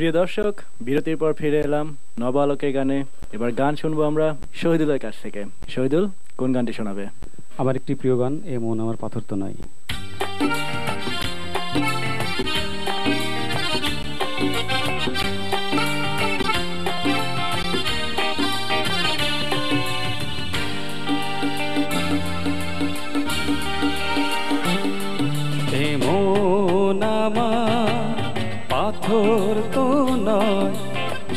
প্রিয় দর্শক, বিরতির পর ফিরে এলাম নব আলোকের গানে। এবার গান শুনবো আমরা শহীদুলের কাছ থেকে। শহীদুল, কোন গানটি শোনাবে? আমার একটি প্রিয় গান, এ মন আমার পাথর তো নয়। এ মন আমার পাথর তো নয়,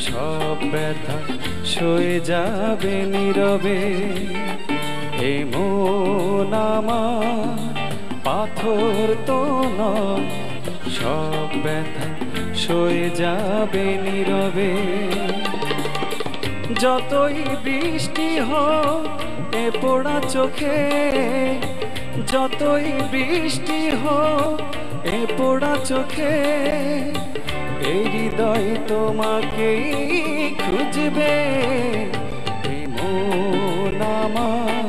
সব ব্যথা সয়ে যাবে নীরবে। এ মন আমার পাথর তো নয়, সব ব্যথা সয়ে যাবে নীরবে। যতই বৃষ্টি হোক এ পোড়া চোখে, যতই বৃষ্টি হোক এ পোড়া চোখে, এই হৃদয় তোমাকেই খুঁজবে। এ মন আমার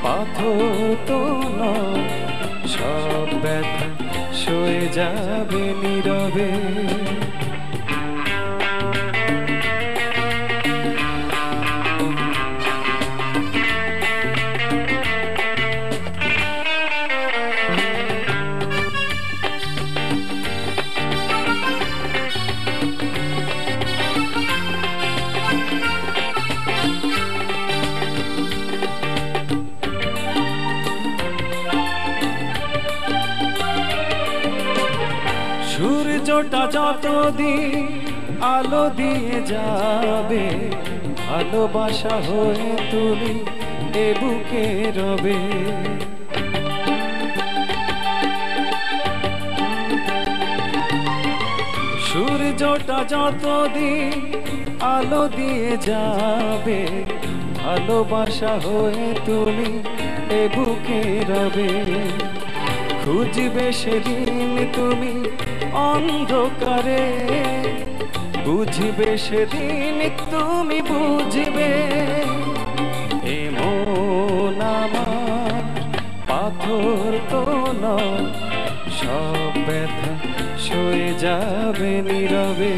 পাথর তো নয়, সব ব্যথা সয়ে যাবে নীরবে। সূর্যটা যতদিন আলো দিয়ে যাবে, ভালোবাসা হয়ে তুমি এ বুকে রবে। সূর্যটা যতদিন আলো দিয়ে যাবে, ভালোবাসা হয়ে তুমি এ বুকে রবে। খুঁজবে সেদিন তুমি অন্ধকারে, বুঝবে সেদিন তুমি বুঝবে। এ মন আমার পাথর তো নয়, সব ব্যথা সয়ে যাবে নীরবে।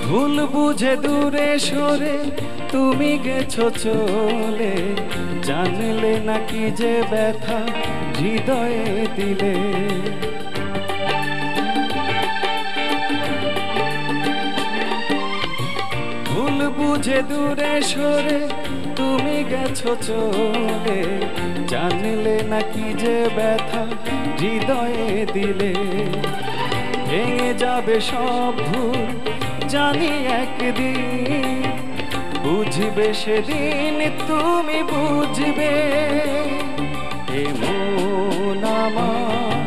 ভুল বুঝে দূরে সরে তুমি গেছো চলে, জানলে নাকি যে ব্যথা হৃদয়ে দিলে। ভুল বুঝে দূরে সরে তুমি গেছো চলে, জানলে নাকি যে ব্যথা হৃদয়ে দিলে। ভেঙে যাবে সব ভুল জানি একদিন, বুঝবে সেদিন তুমি বুঝবে। এ মন আমার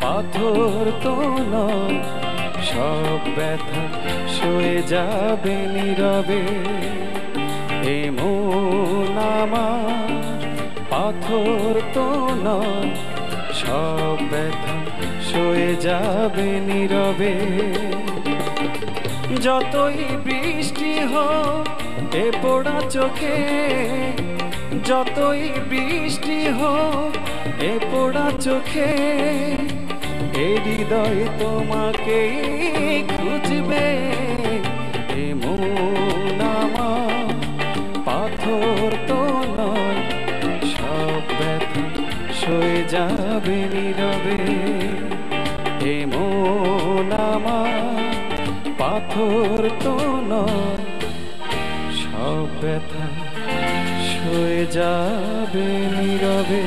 পাথর তো নয়, সব ব্যথা সয়ে যাবে নীরবে। এ মন আমার পাথর তো নয়, সব ব্যথা সয়ে যাবে নীরবে। যতই বৃষ্টি হোক এ পোড়া চোখে, যতই বৃষ্টি হোক এ পোড়া চোখে, এ হৃদয় তোমাকেই খুঁজবে। এ মন আমার পাথর তো নয়, সব ব্যথা সয়ে যাবে নীরবে। এ মন আমার পাথর তো নয়, সব ব্যথা সয়ে যাবে নীরবে।